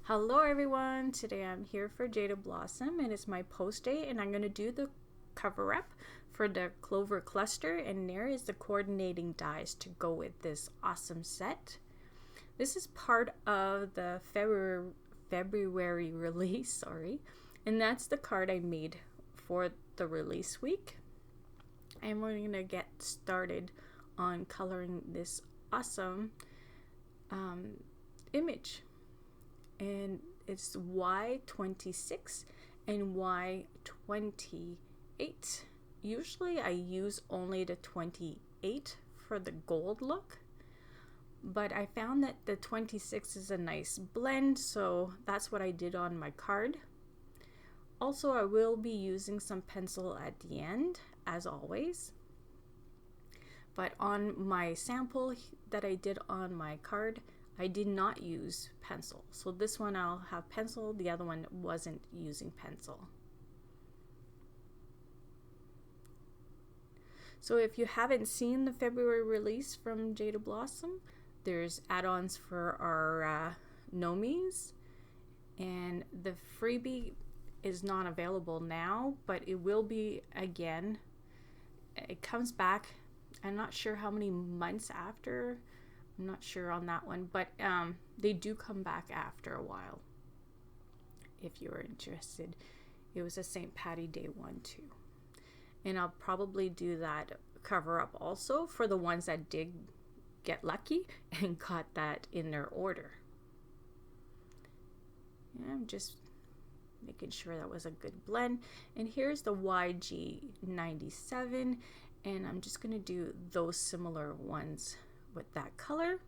Hello everyone, today I'm here for Jaded Blossom and it's my post day and I'm going to do the cover up for the Clover cluster, and there is the coordinating dies to go with this awesome set. This is part of the February release, and that's the card I made for the release week. And we're going to get started on coloring this awesome image. And it's Y26 and Y28. Usually I use only the 28 for the gold look, but I found that the 26 is a nice blend, so that's what I did on my card. Also, I will be using some pencil at the end, as always. But on my sample that I did on my card, I did not use pencil. So this one I'll have pencil, the other one wasn't using pencil. So if you haven't seen the February release from Jaded Blossom, there's add-ons for our Nomies, and the freebie is not available now, but it will be again. It comes back, I'm not sure how many months after. I'm not sure on that one, but they do come back after a while if you're interested. It was a St. Patty Day one too. And I'll probably do that cover up also for the ones that did get lucky and got that in their order. And I'm just making sure that was a good blend. And here's the YG97, and I'm just going to do those similar ones with that color.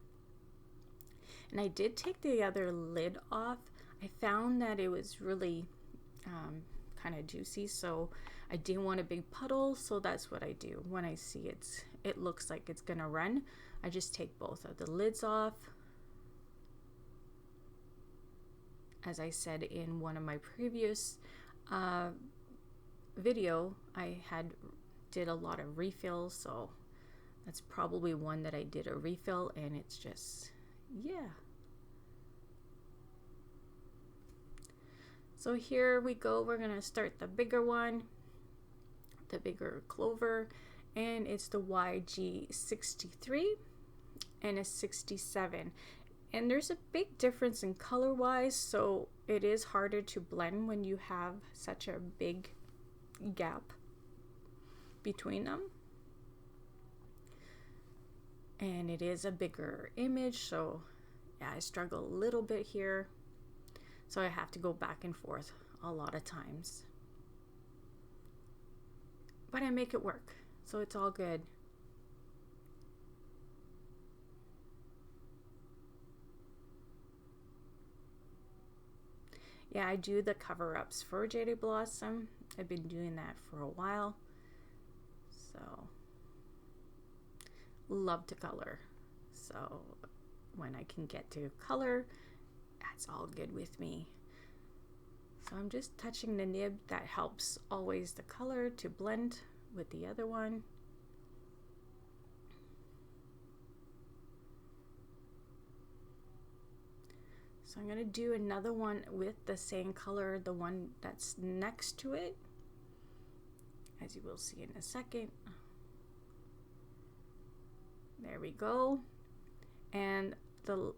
And I did take the other lid off. I found that it was really kind of juicy, so I didn't want a big puddle, so that's what I do when I see it looks like it's gonna run. I just take both of the lids off. As I said in one of my previous video, I did a lot of refills, so that's probably one that I did a refill, and it's just, yeah. So here we go. We're gonna start the bigger one, the bigger Clover, and it's the YG63 and a 67. And there's a big difference in color wise, so it is harder to blend when you have such a big gap between them. And it is a bigger image, so yeah, I struggle a little bit here, so I have to go back and forth a lot of times, but I make it work, so it's all good. Yeah, I do the cover-ups for Jaded Blossom. I've been doing that for a while, so love to color, so when I can get to color, that's all good with me. So I'm just touching the nib. That helps always the color to blend with the other one. So I'm going to do another one with the same color, the one that's next to it, as you will see in a second. There we go. And the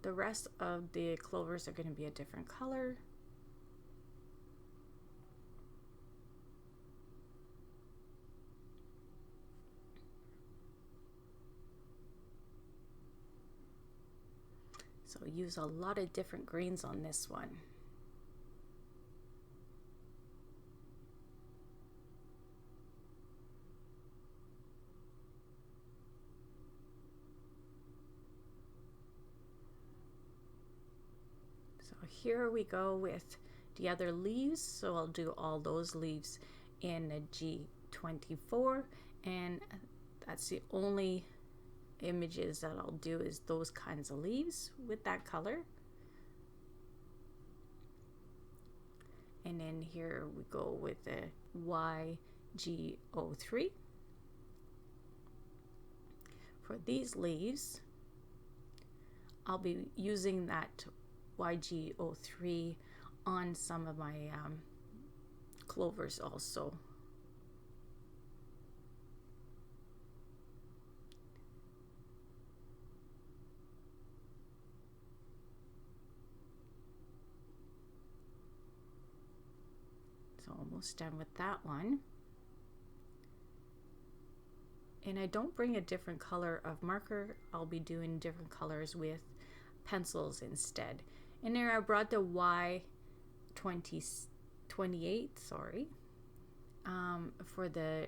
rest of the clovers are going to be a different color. So use a lot of different greens on this one. So here we go with the other leaves. So I'll do all those leaves in a G24, and that's the only images that I'll do is those kinds of leaves with that color. And then here we go with the YG03 for these leaves. I'll be using that YG03 on some of my clovers also. So almost done with that one. And I don't bring a different color of marker. I'll be doing different colors with pencils instead. And there I brought the Y28, sorry, for the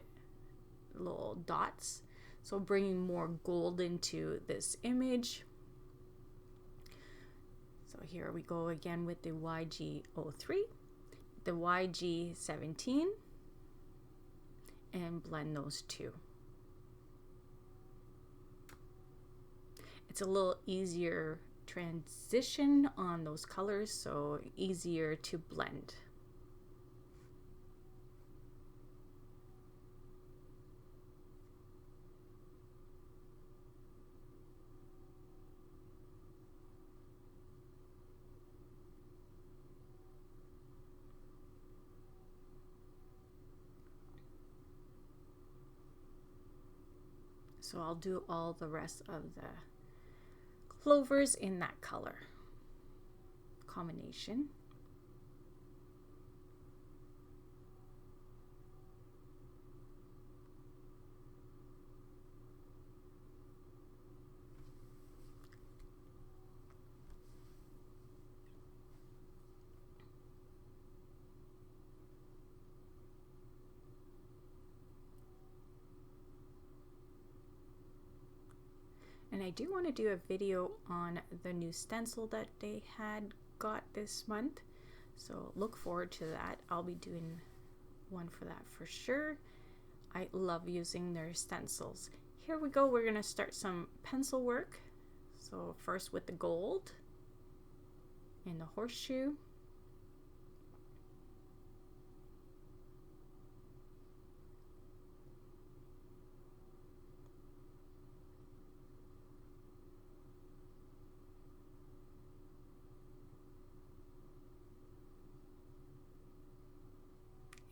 little dots. So bringing more gold into this image. So here we go again with the YG03, the YG17, and blend those two. It's a little easier transition on those colors, so easier to blend. So I'll do all the rest of the clovers in that color combination. And I do want to do a video on the new stencil that they had got this month. So look forward to that. I'll be doing one for that for sure. I love using their stencils. Here we go. We're going to start some pencil work. So first with the gold and the horseshoe.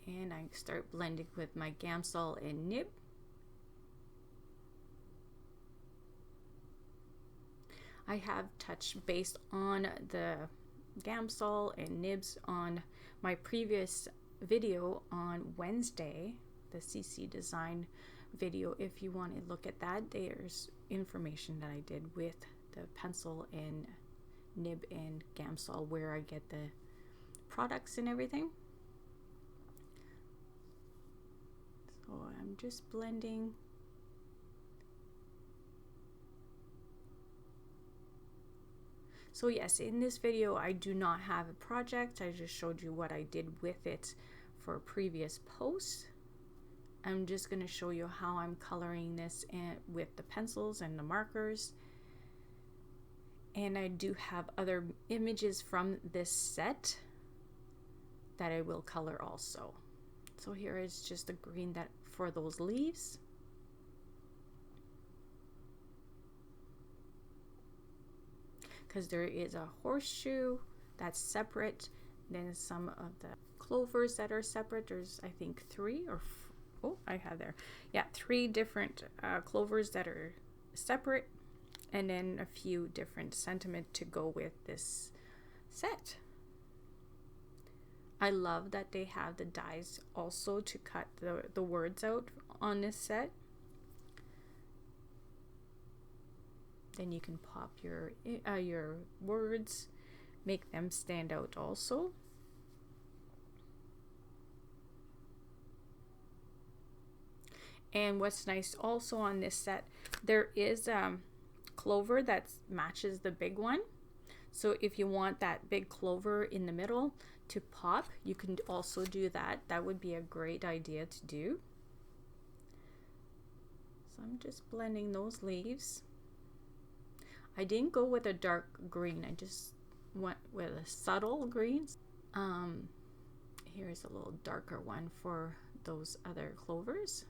And I start blending with my Gamsol and nib. I have touched base on the Gamsol and nibs on my previous video on Wednesday, the CC design video. If you want to look at that, there's information that I did with the pencil and nib and Gamsol, where I get the products and everything. So I'm just blending. So yes, in this video I do not have a project. I just showed you what I did with it for previous posts. I'm just going to show you how I'm coloring this with the pencils and the markers. And I do have other images from this set that I will color also. So here is just the green that for those leaves. Because there is a horseshoe that's separate, then some of the clovers that are separate. There's I think 3 or oh, I have there. Yeah, 3 different clovers that are separate, and then a few different sentiment to go with this set. I love that they have the dies also to cut the words out on this set. Then you can pop your words, make them stand out also. And what's nice also on this set, there is Clover that matches the big one. So if you want that big Clover in the middle to pop, you can also do that. That would be a great idea to do. So I'm just blending those leaves. I didn't go with a dark green. I just went with a subtle greens. Here's a little darker one for those other clovers.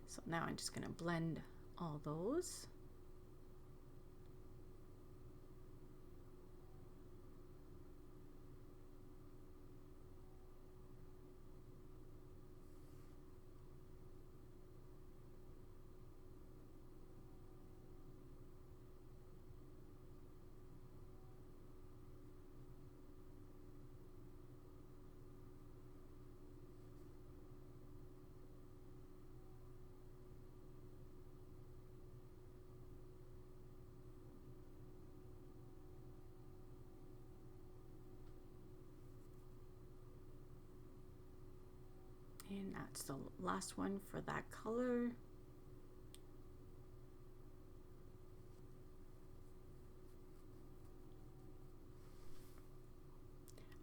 So now I'm just gonna blend all those. And that's the last one for that color.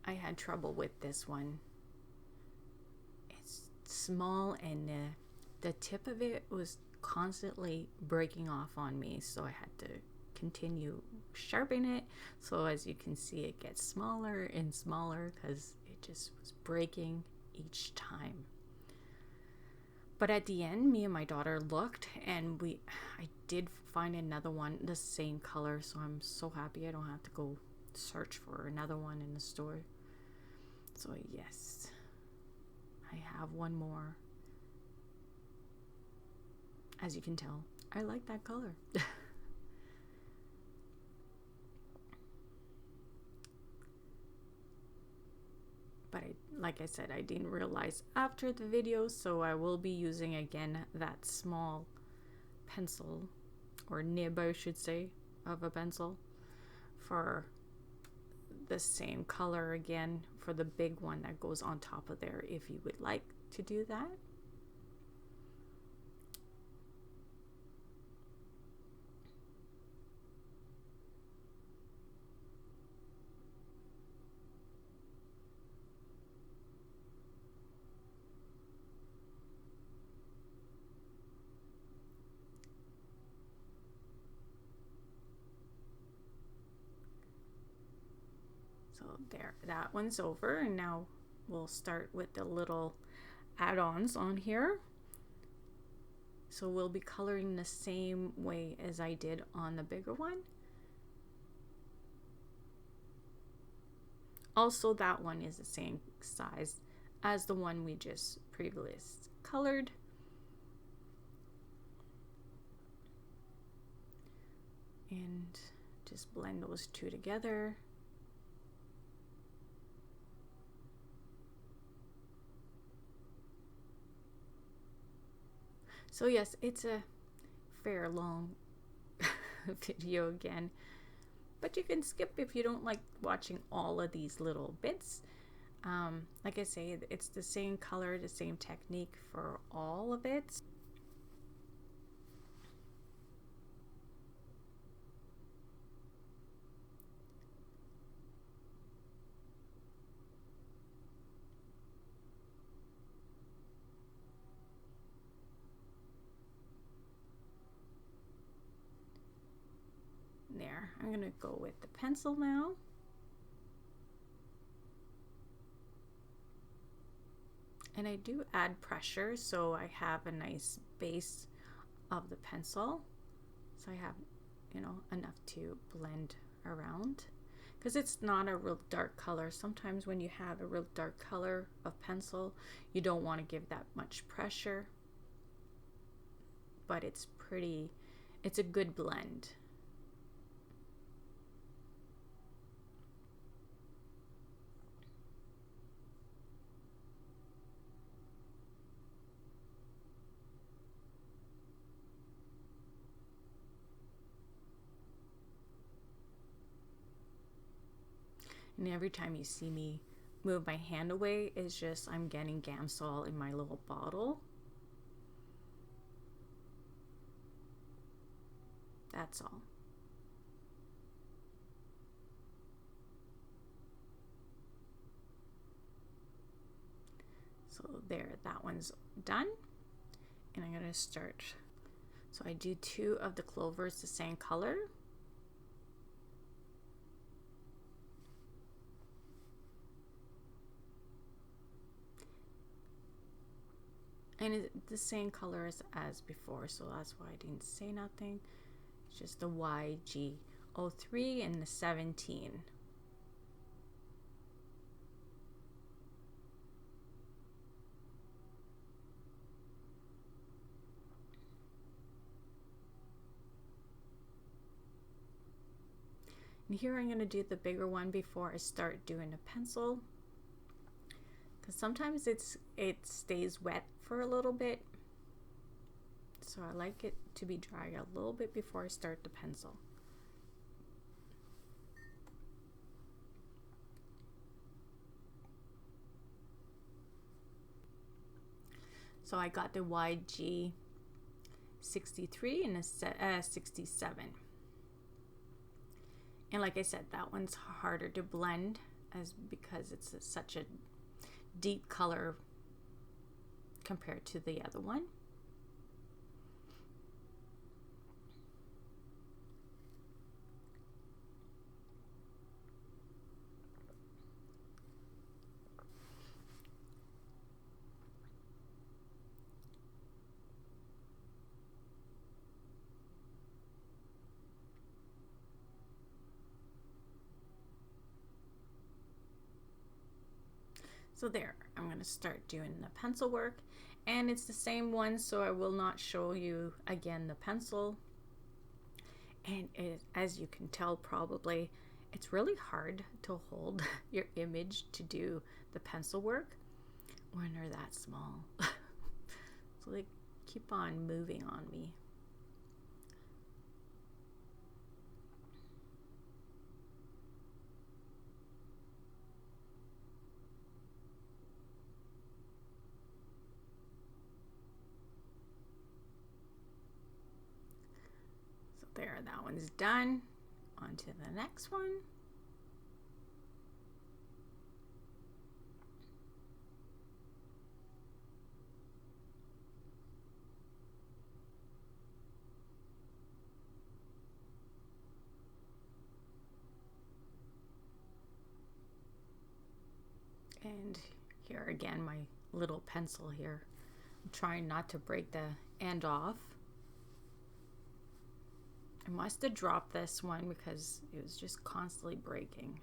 I had trouble with this one. It's small and the tip of it was constantly breaking off on me, so I had to continue sharpening it. So as you can see, it gets smaller and smaller because it just was breaking each time. But at the end, me and my daughter looked, and I did find another one the same color, so I'm so happy I don't have to go search for another one in the store. So yes, I have one more. As you can tell, I like that color. But like I said, I didn't realize after the video, so I will be using again that small pencil, or nib I should say, of a pencil for the same color again for the big one that goes on top of there, if you would like to do that. So there, that one's over, and now we'll start with the little add-ons on here. So we'll be coloring the same way as I did on the bigger one. Also, that one is the same size as the one we just previously colored. And just blend those two together. So yes, it's a fair long video again, but you can skip if you don't like watching all of these little bits. Like I say, it's the same color, the same technique for all of it. There, I'm gonna go with the pencil now. And I do add pressure, so I have a nice base of the pencil. So I have, you know, enough to blend around. Because it's not a real dark color. Sometimes when you have a real dark color of pencil, you don't want to give that much pressure. But it's pretty, it's a good blend. And every time you see me move my hand away, it's just I'm getting Gamsol in my little bottle. That's all. So there, that one's done. And I'm gonna start. So I do 2 of the Clovers the same color. And it's the same colors as before, so that's why I didn't say nothing. It's just the YG03 and the 17. And here I'm going to do the bigger one before I start doing a pencil, because sometimes it stays wet for a little bit, so I like it to be dry a little bit before I start the pencil. So I got the YG 63 and a 67. And like I said, that one's harder to blend because it's such a deep color compared to the other one. So there, I'm going to start doing the pencil work, and it's the same one, so I will not show you again the pencil. And as you can tell probably, it's really hard to hold your image to do the pencil work when they're that small. So they keep on moving on me. There, that one's done. On to the next one. And here again, my little pencil here. I'm trying not to break the end off. I must have dropped this one because it was just constantly breaking.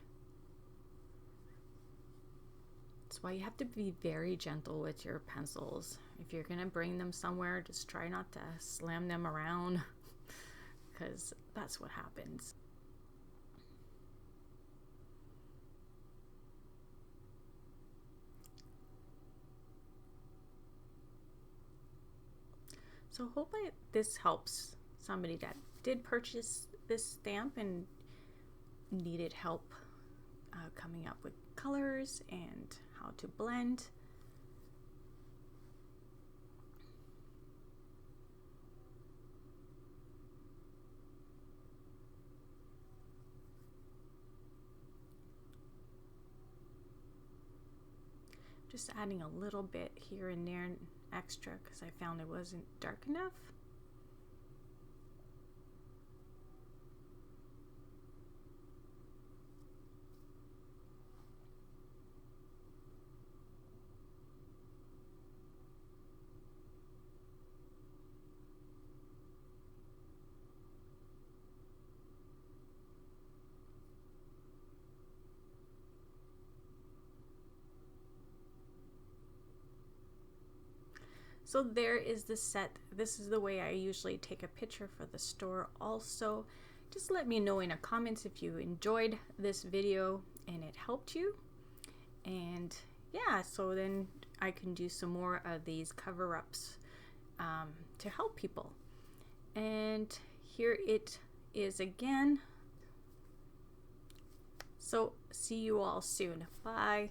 That's why you have to be very gentle with your pencils. If you're gonna bring them somewhere, just try not to slam them around because that's what happens. So hopefully this helps somebody that did purchase this stamp and needed help coming up with colors and how to blend. Just adding a little bit here and there extra because I found it wasn't dark enough. So there is the set. This is the way I usually take a picture for the store also. Just let me know in the comments if you enjoyed this video and it helped you. And yeah, so then I can do some more of these cover-ups to help people. And here it is again. So see you all soon. Bye.